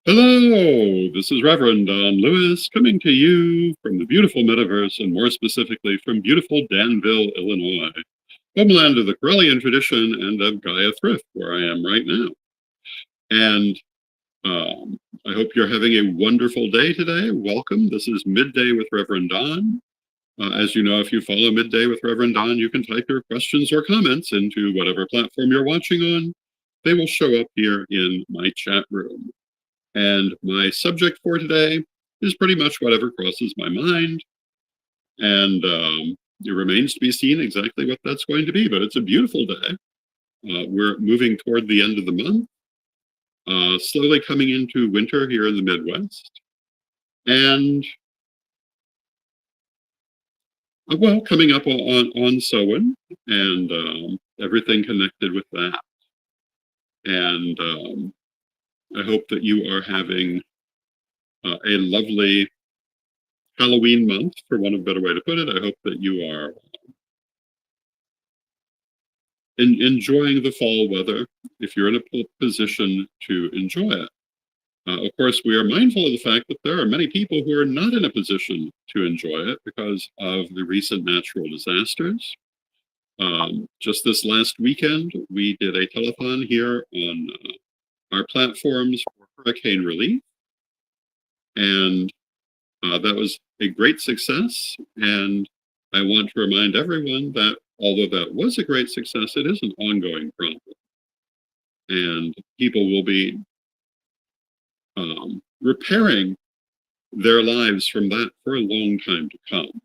Hello, this is Reverend Don Lewis coming to you from the beautiful metaverse and more specifically from beautiful Danville, Illinois, homeland of the Corellian tradition and of Gaia Thrift, where I am right now. And I hope you're having a wonderful day today. Welcome. This is Midday with Reverend Don. As you know, if you follow Midday with Reverend Don, you can type your questions or comments into whatever platform you're watching on. They will show up here in my chat room. And my subject for today is pretty much whatever crosses my mind. And it remains to be seen exactly what that's going to be, but it's a beautiful day. We're moving toward the end of the month, slowly coming into winter here in the Midwest. And, well, coming up on Samhain and everything connected with that. And I hope that you are having a lovely Halloween month, for want of a better way to put it. I hope that you are enjoying the fall weather if you're in a position to enjoy it. Of course, we are mindful of the fact that there are many people who are not in a position to enjoy it because of the recent natural disasters. Just this last weekend, we did a telethon here on our platforms for hurricane relief, and that was a great success. And I want to remind everyone that although that was a great success, it is an ongoing problem. And people will be repairing their lives from that for a long time to come.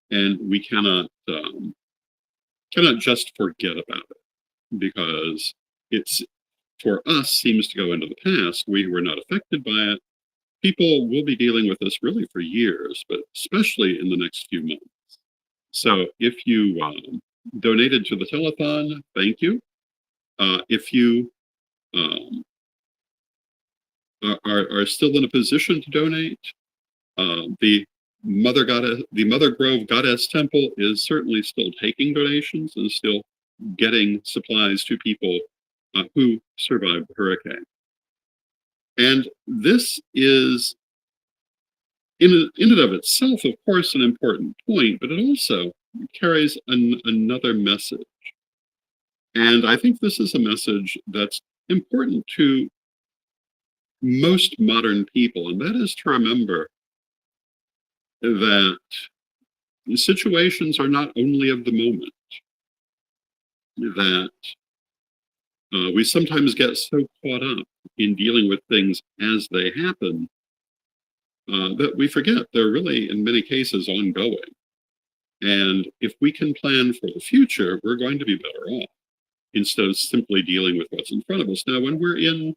And we cannot just forget about it because it's, for us, seems to go into the past. We were not affected by it. People will be dealing with this really for years, but especially in the next few months. So if you donated to the telethon, thank you. If you are still in a position to donate, the Mother Grove Goddess Temple is certainly still taking donations and still getting supplies to people who survived the hurricane. And this is, in and of itself, of course, an important point, but it also carries another message. And I think this is a message that's important to most modern people, and that is to remember that situations are not only of the moment, that we sometimes get so caught up in dealing with things as they happen that we forget they're really, in many cases, ongoing. And if we can plan for the future, we're going to be better off instead of simply dealing with what's in front of us. Now, when we're in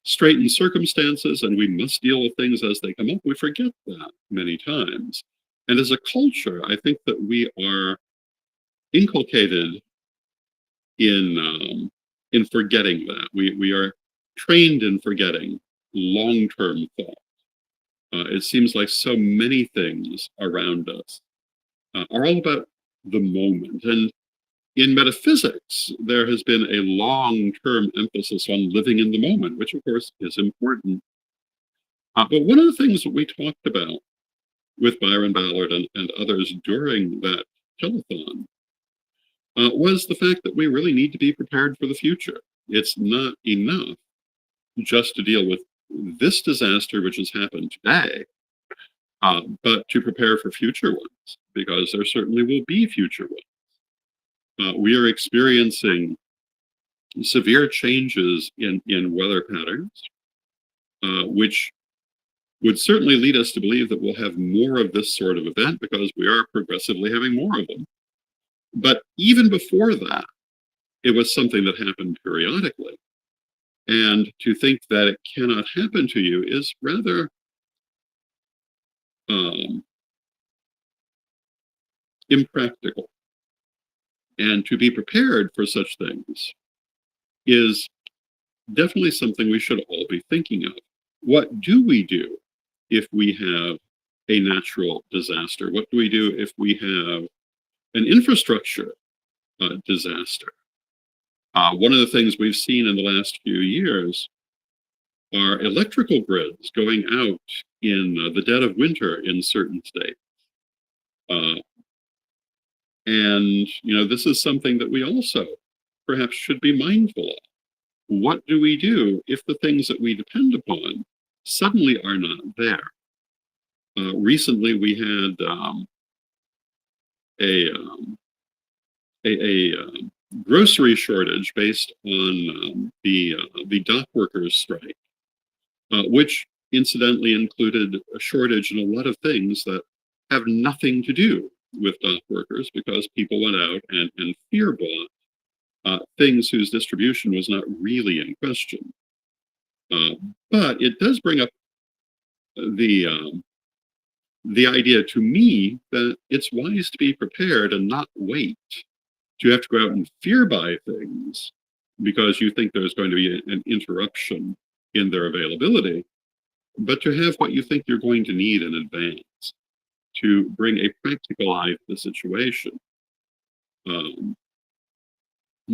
straitened circumstances and we must deal with things as they come up, we forget that many times. And as a culture, I think that we are inculcated in forgetting that. We are trained in forgetting long-term thought. It seems like so many things around us are all about the moment. And in metaphysics, there has been a long-term emphasis on living in the moment, which of course is important. But one of the things that we talked about with Byron Ballard and others during that telethon was the fact that we really need to be prepared for the future. It's not enough just to deal with this disaster, which has happened today, but to prepare for future ones, because there certainly will be future ones. We are experiencing severe changes in weather patterns, which would certainly lead us to believe that we'll have more of this sort of event because we are progressively having more of them. But even before that, it was something that happened periodically. And to think that it cannot happen to you is rather impractical. And to be prepared for such things is definitely something we should all be thinking of. What do we do if we have a natural disaster? What do we do if we have an infrastructure disaster? One of the things we've seen in the last few years are electrical grids going out in the dead of winter in certain states. Uh, and, this is something that we also perhaps should be mindful of. What do we do if the things that we depend upon suddenly are not there? Recently, we had a, um, a grocery shortage based on the dock workers' strike, which incidentally included a shortage in a lot of things that have nothing to do with dock workers because people went out and fear bought things whose distribution was not really in question. Uh, but it does bring up the the idea to me that it's wise to be prepared and not wait. You have to go out and fear buy things because you think there's going to be an interruption in their availability, but to have what you think you're going to need in advance to bring a practical eye to the situation. Um,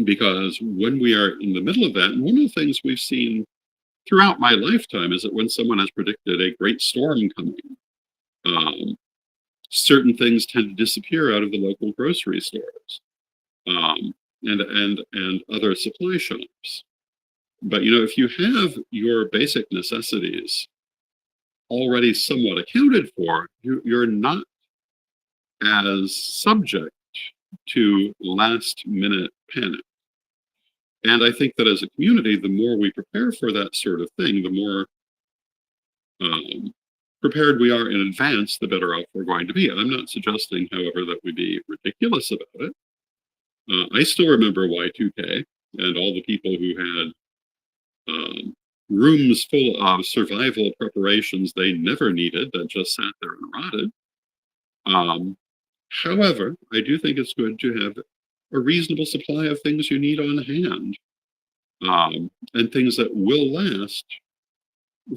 because when we are in the middle of that, and one of the things we've seen throughout my lifetime is that when someone has predicted a great storm coming, um, certain things tend to disappear out of the local grocery stores, um, and other supply shops. But if you have your basic necessities already somewhat accounted for, you're not as subject to last minute panic. And I think that as a community, the more we prepare for that sort of thing, the more um, prepared we are in advance, the better off we're going to be. I'm not suggesting, however, that we be ridiculous about it. I still remember Y2K and all the people who had rooms full of survival preparations they never needed that just sat there and rotted. Um, However, I do think it's good to have a reasonable supply of things you need on hand, and things that will last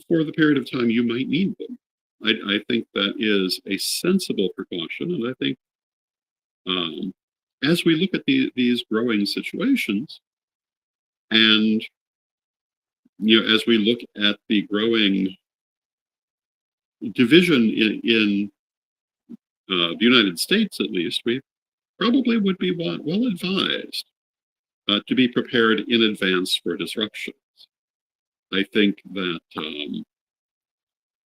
for the period of time you might need them. I think that is a sensible precaution, and I think um, as we look at these growing situations, and as we look at the growing division in the United States, at least, we probably would be well advised to be prepared in advance for disruptions. I think that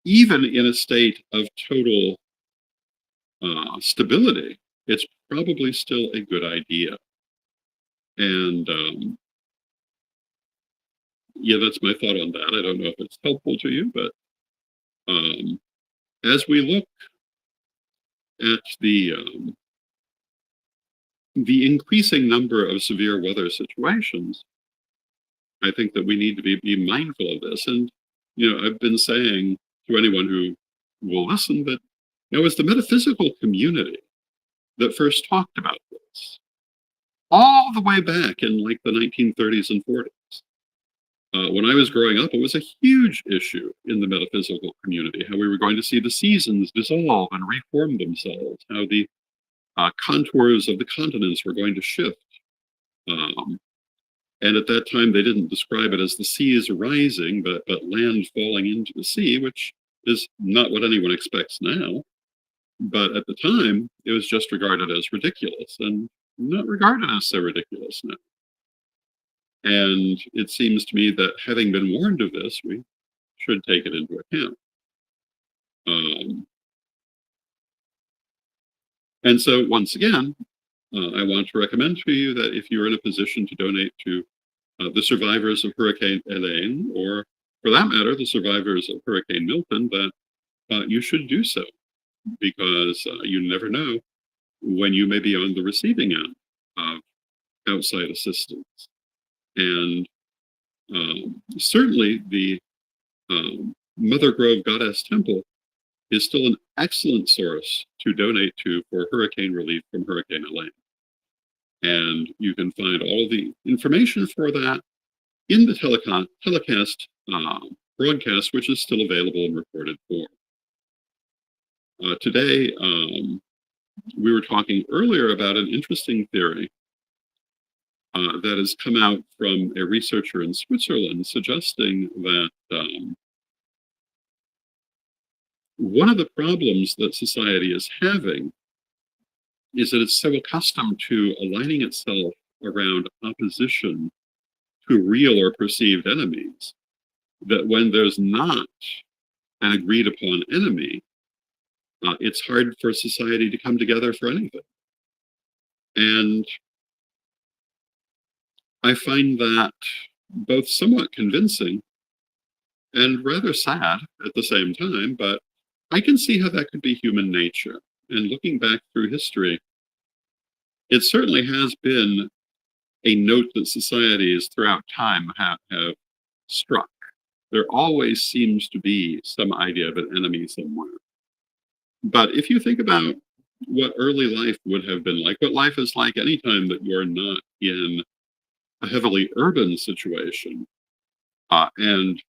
even in a state of total stability, it's probably still a good idea. And yeah, that's my thought on that. I don't know if it's helpful to you, but um, as we look at the increasing number of severe weather situations, I think that we need to be mindful of this. And I've been saying to anyone who will listen that it was the metaphysical community that first talked about this, all the way back in like the 1930s and 40s. When I was growing up, it was a huge issue in the metaphysical community, how we were going to see the seasons dissolve and reform themselves, how the contours of the continents were going to shift. Um, and at that time, they didn't describe it as the seas rising, but land falling into the sea, which is not what anyone expects now. But at the time, it was just regarded as ridiculous, and not regarded as so ridiculous now. And it seems to me that having been warned of this, we should take it into account. Um, and so, once again, I want to recommend to you that if you're in a position to donate to the survivors of Hurricane Helene, or for that matter, the survivors of Hurricane Milton, that you should do so, because you never know when you may be on the receiving end of outside assistance. And certainly the Mother Grove Goddess Temple is still an excellent source to donate to for hurricane relief from Hurricane Helene. And you can find all the information for that in the telecast broadcast, which is still available in recorded form. Today, we were talking earlier about an interesting theory that has come out from a researcher in Switzerland suggesting that one of the problems that society is having is that it's so accustomed to aligning itself around opposition to real or perceived enemies that when there's not an agreed upon enemy, it's hard for society to come together for anything. And I find that both somewhat convincing and rather sad at the same time, but I can see how that could be human nature. And looking back through history, it certainly has been a note that societies throughout time have struck. There always seems to be some idea of an enemy somewhere. But if you think about what early life would have been like, what life is like anytime that you're not in a heavily urban situation, and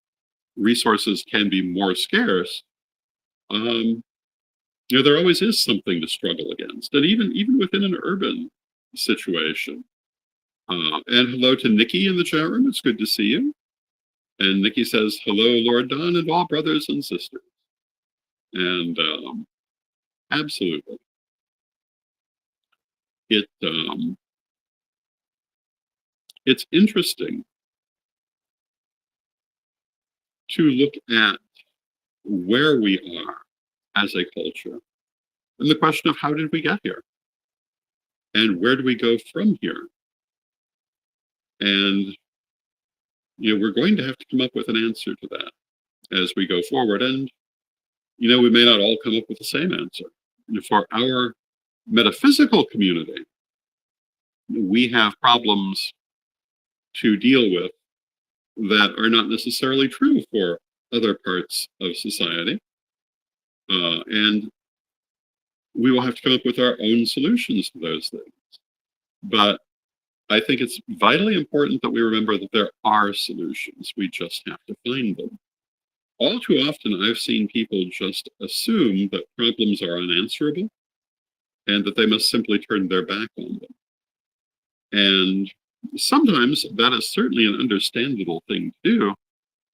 resources can be more scarce, there always is something to struggle against. And even within an urban situation. And hello to Nikki in the chat room. It's good to see you. And Nikki says, hello, Lord Don and all brothers and sisters. And absolutely. It's interesting to look at where we are as a culture and the question of how did we get here? And where do we go from here? And we're going to have to come up with an answer to that as we go forward. And we may not all come up with the same answer. For our metaphysical community, we have problems to deal with that are not necessarily true for other parts of society. And we will have to come up with our own solutions to those things. But I think it's vitally important that we remember that there are solutions. We just have to find them. All too often, I've seen people just assume that problems are unanswerable and that they must simply turn their back on them. And sometimes that is certainly an understandable thing to do,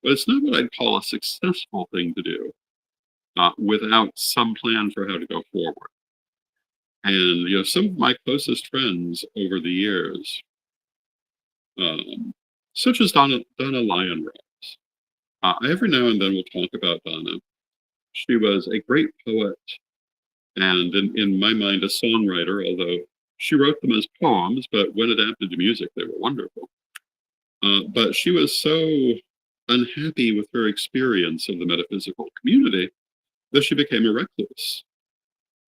but it's not what I'd call a successful thing to do without some plan for how to go forward. And, some of my closest friends over the years, such as Donna Lionrose, every now and then we'll talk about Donna. She was a great poet and, in my mind, a songwriter, although she wrote them as poems, but when adapted to music, they were wonderful. But she was so unhappy with her experience of the metaphysical community that she became a recluse.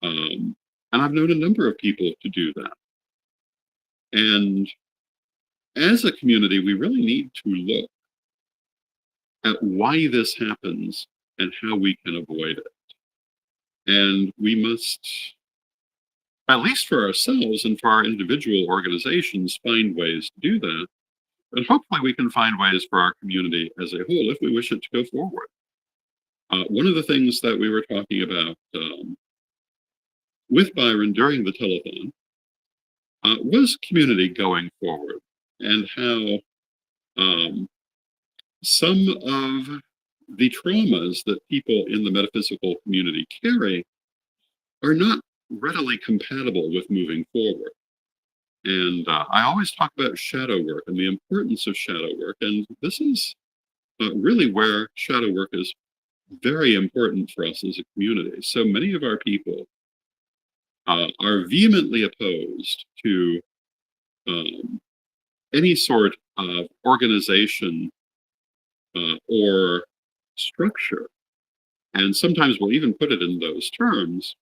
And I've known a number of people to do that. And as a community, we really need to look at why this happens and how we can avoid it. And we must, at least for ourselves and for our individual organizations, find ways to do that. And hopefully we can find ways for our community as a whole if we wish it to go forward. One of the things that we were talking about with Byron during the telethon was community going forward and how some of the traumas that people in the metaphysical community carry are not readily compatible with moving forward. And I always talk about shadow work and the importance of shadow work. And this is really where shadow work is very important for us as a community. So many of our people are vehemently opposed to any sort of organization or structure. And sometimes we'll even put it in those terms,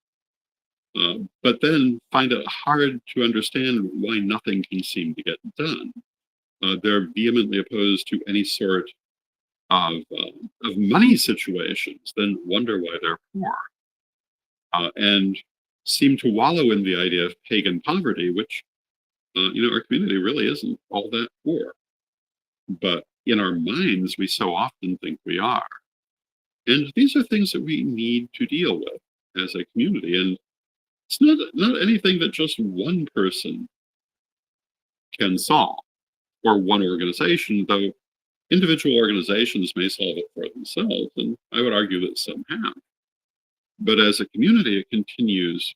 but then find it hard to understand why nothing can seem to get done. They're vehemently opposed to any sort of money situations, then wonder why they're poor. And seem to wallow in the idea of pagan poverty, which, our community really isn't all that poor. But in our minds, we so often think we are. And these are things that we need to deal with as a community. And it's not anything that just one person can solve. or one organization, though individual organizations may solve it for themselves, and I would argue that some have. But as a community, it continues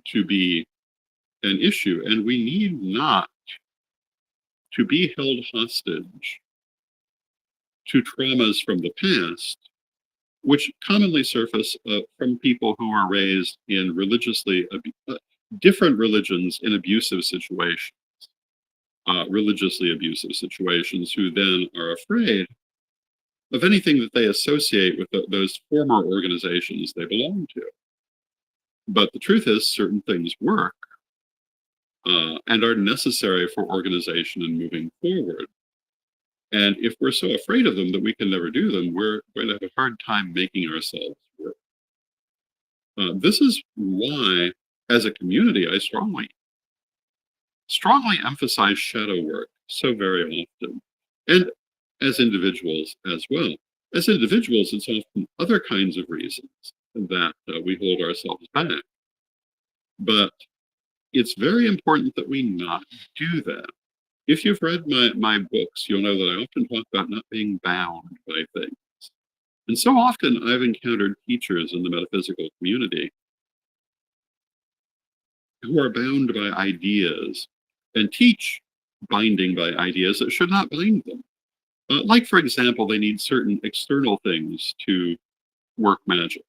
to be an issue, and we need not to be held hostage to traumas from the past, which commonly surface from people who are raised in different religions in abusive situations, religiously abusive situations, who then are afraid of anything that they associate with those former organizations they belong to. But the truth is, certain things work and are necessary for organization and moving forward. And if we're so afraid of them that we can never do them, we're going to have a hard time making ourselves work. This is why, as a community, I strongly emphasize shadow work so very often, and as individuals as well. As individuals, it's often other kinds of reasons that we hold ourselves back. But it's very important that we not do that. If you've read my books, you'll know that I often talk about not being bound by things. And so often I've encountered teachers in the metaphysical community who are bound by ideas and teach binding by ideas that should not bind them. Like, for example, they need certain external things to work magic.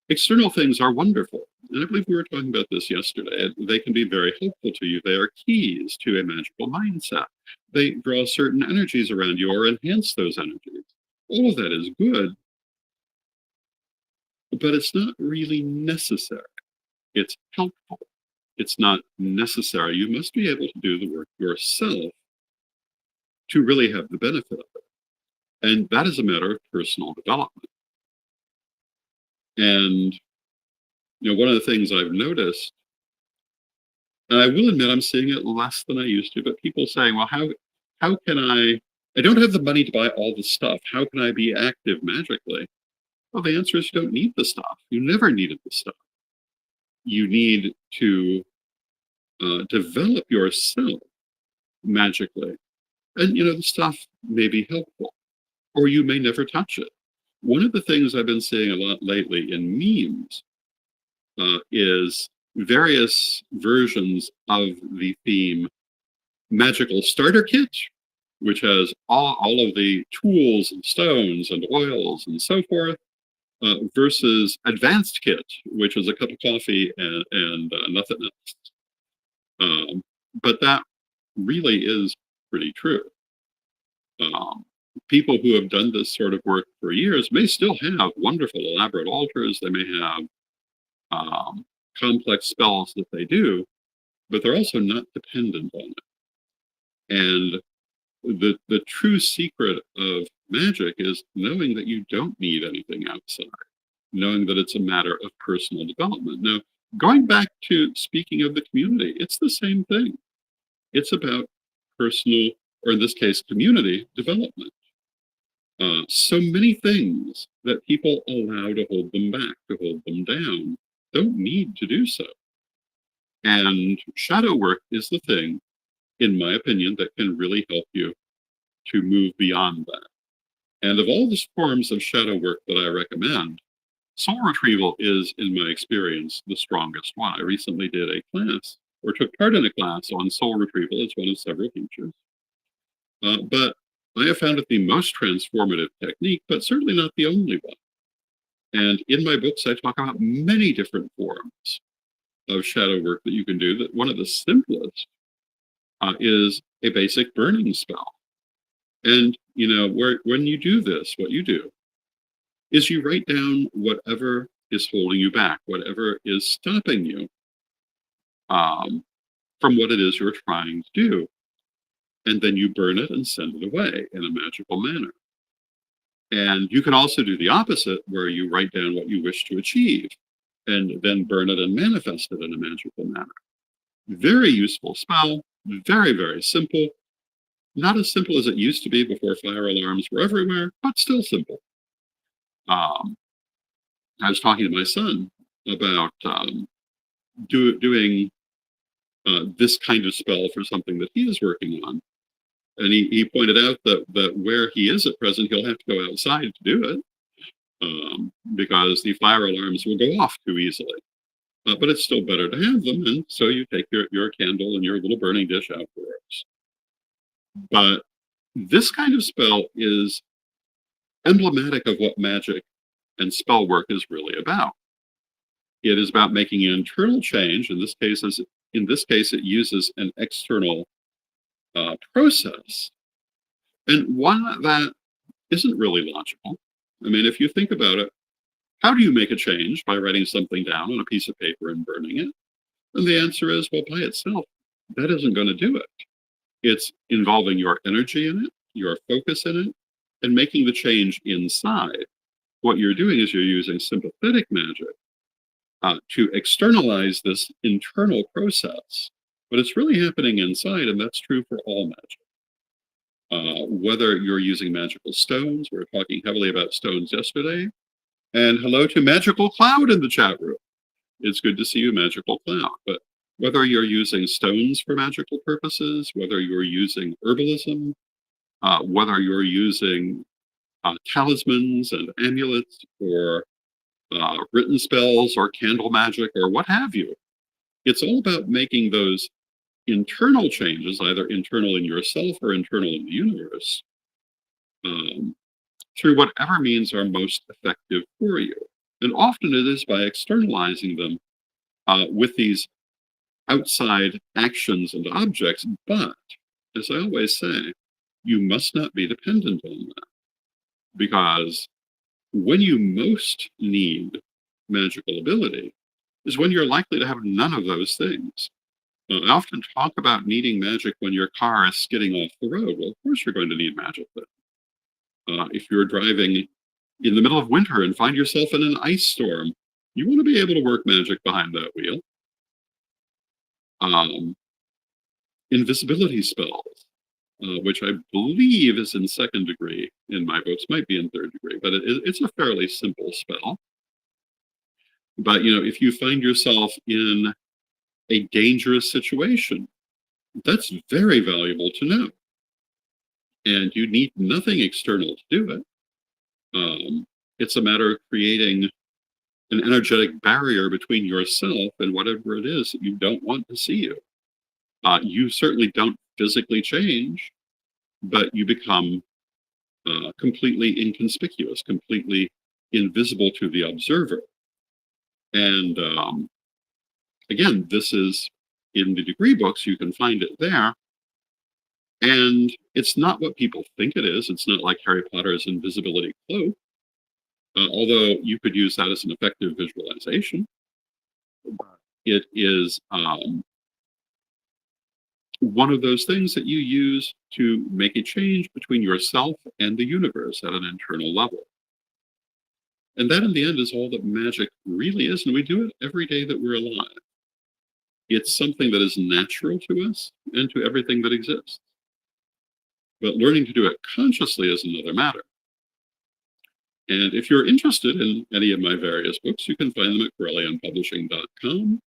External things are wonderful. And I believe we were talking about this yesterday. They can be very helpful to you. They are keys to a magical mindset. They draw certain energies around you or enhance those energies. All of that is good, but it's not really necessary. It's helpful. It's not necessary. You must be able to do the work yourself to really have the benefit of it. And that is a matter of personal development. And, one of the things I've noticed, and I will admit I'm seeing it less than I used to, but people saying, well, how can I don't have the money to buy all the stuff. How can I be active magically? Well, the answer is you don't need the stuff. You never needed the stuff. You need to develop yourself magically. And, the stuff may be helpful, or you may never touch it. One of the things I've been seeing a lot lately in memes is various versions of the theme Magical Starter Kit, which has all of the tools and stones and oils and so forth, versus Advanced Kit, which is a cup of coffee and nothing else. But that really is pretty true. People who have done this sort of work for years may still have wonderful, elaborate altars. They may have complex spells that they do, but they're also not dependent on it. And the true secret of magic is knowing that you don't need anything outside, knowing that it's a matter of personal development. Now, going back to speaking of the community, it's the same thing. It's about personal, or in this case, community development. So many things that people allow to hold them back, to hold them down, don't need to do so. And shadow work is the thing, in my opinion, that can really help you to move beyond that. And of all the forms of shadow work that I recommend, soul retrieval is, in my experience, the strongest one. I recently did a class, or took part in a class on soul retrieval. It's one of several teachers. But I have found it the most transformative technique, but certainly not the only one. And in my books, I talk about many different forms of shadow work that you can do. That one of the simplest is a basic burning spell. And, when you do this, what you do is you write down whatever is holding you back, whatever is stopping you from what it is you're trying to do. And then you burn it and send it away in a magical manner. And you can also do the opposite, where you write down what you wish to achieve and then burn it and manifest it in a magical manner. Very useful spell, very, very simple. Not as simple as it used to be before fire alarms were everywhere, but still simple. I was talking to my son about doing this kind of spell for something that he is working on. And he pointed out that where he is at present, he'll have to go outside to do it, because the fire alarms will go off too easily. But it's still better to have them, and so you take your candle and your little burning dish outdoors. But this kind of spell is emblematic of what magic and spell work is really about. It is about making an internal change. In this case, it uses an external process, and one that isn't really logical. I mean, if you think about it, how do you make a change? By writing something down on a piece of paper and burning it? And the answer is, well, by itself, that isn't going to do it. It's involving your energy in it, your focus in it, and making the change inside. What you're doing is you're using sympathetic magic to externalize this internal process. But it's really happening inside, and that's true for all magic. Whether you're using magical stones, we were talking heavily about stones yesterday. And hello to Magical Cloud in the chat room. It's good to see you, Magical Cloud. But whether you're using stones for magical purposes, whether you're using herbalism, whether you're using talismans and amulets, or written spells, or candle magic, or what have you, it's all about making those internal changes, either internal in yourself or internal in the universe, through whatever means are most effective for you. And often it is by externalizing them with these outside actions and objects. But, as I always say, you must not be dependent on that. Because when you most need magical ability is when you're likely to have none of those things. I often talk about needing magic when your car is skidding off the road. Well, of course you're going to need magic then. If you're driving in the middle of winter and find yourself in an ice storm, you want to be able to work magic behind that wheel. Invisibility spells, which I believe is in second degree in my books, might be in third degree, but it's a fairly simple spell. But, if you find yourself in a dangerous situation, that's very valuable to know. And you need nothing external to do it. It's a matter of creating an energetic barrier between yourself and whatever it is that you don't want to see you. You certainly don't physically change, but you become completely inconspicuous, completely invisible to the observer. And again, this is in the degree books, you can find it there. And it's not what people think it is. It's not like Harry Potter's invisibility cloak, although you could use that as an effective visualization. It is one of those things that you use to make a change between yourself and the universe at an internal level. And that, in the end, is all that magic really is. And we do it every day that we're alive. It's something that is natural to us and to everything that exists. But learning to do it consciously is another matter. And if you're interested in any of my various books, you can find them at CorellianPublishing.com.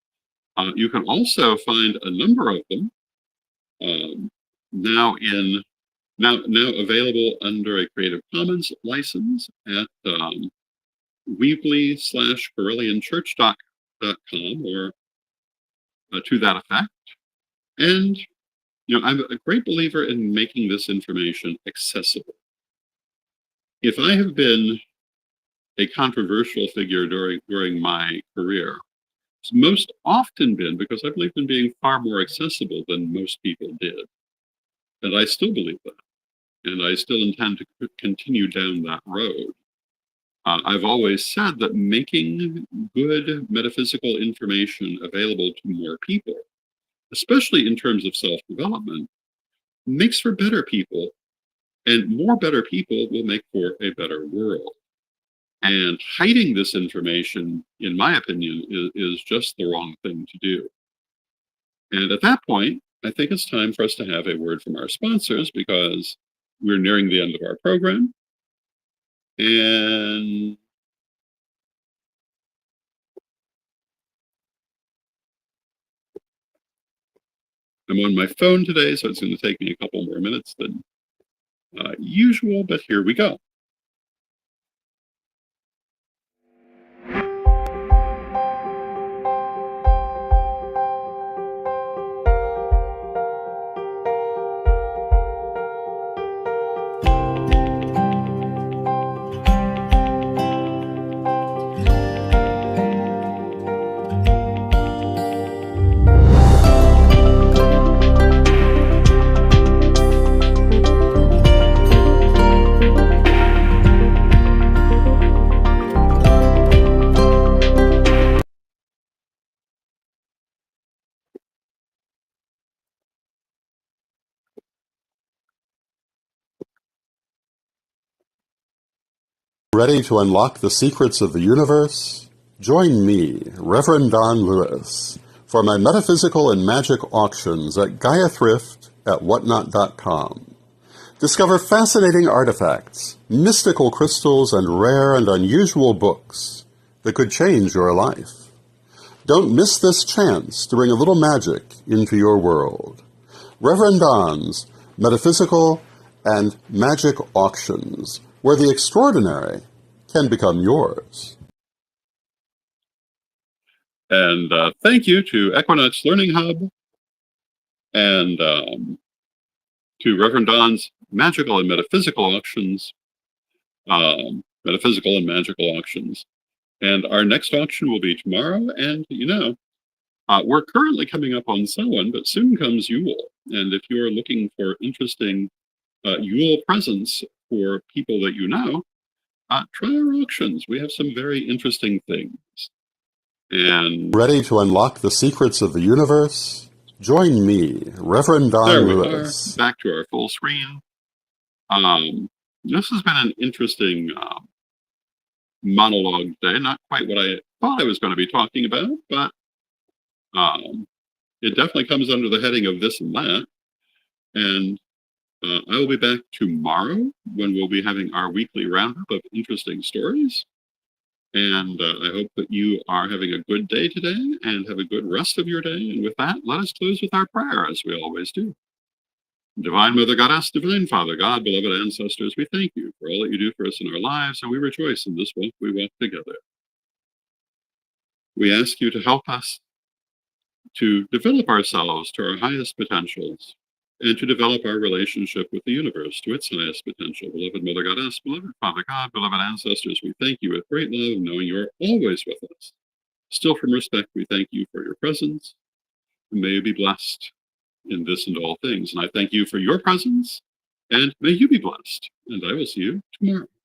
You can also find a number of them now available under a Creative Commons license at weebly/CorellianChurch.com or to that effect. And I'm a great believer in making this information accessible. If I have been a controversial figure during my career, it's most often been because I believed in being far more accessible than most people did. And I still believe that. And I still intend to continue down that road. I've always said that making good metaphysical information available to more people, especially in terms of self-development, makes for better people, and more better people will make for a better world. And hiding this information, in my opinion, is just the wrong thing to do. And at that point, I think it's time for us to have a word from our sponsors, because we're nearing the end of our program. And I'm on my phone today, so it's going to take me a couple more minutes than usual, but here we go. Ready to unlock the secrets of the universe? Join me, Reverend Don Lewis, for my metaphysical and magic auctions at Gaia Thrift at whatnot.com. Discover fascinating artifacts, mystical crystals, and rare and unusual books that could change your life. Don't miss this chance to bring a little magic into your world. Reverend Don's Metaphysical and Magic Auctions, where the extraordinary can become yours. And thank you to Equinox Learning Hub and to Reverend Don's Magical and Metaphysical Auctions, Metaphysical and Magical Auctions. And our next auction will be tomorrow, and we're currently coming up on Samhain, but soon comes Yule. And if you're looking for interesting Yule presents for people that you know, try our auctions. We have some very interesting things. And ready to unlock the secrets of the universe? Join me, Reverend Don there Lewis. We are, back to our full screen. This has been an interesting monologue day. Not quite what I thought I was going to be talking about, but it definitely comes under the heading of this and that. And I will be back tomorrow when we'll be having our weekly roundup of interesting stories. And I hope that you are having a good day today and have a good rest of your day. And with that, let us close with our prayer, as we always do. Divine Mother Goddess, Divine Father God, beloved ancestors, we thank you for all that you do for us in our lives, and we rejoice in this walk we walk together. We ask you to help us to develop ourselves to our highest potentials, and to develop our relationship with the universe to its highest potential. Beloved Mother Goddess, beloved Father God, beloved ancestors, we thank you with great love, knowing you're always with us. Still from respect, we thank you for your presence, and may you be blessed in this and all things. And I thank you for your presence, and may you be blessed. And I will see you tomorrow.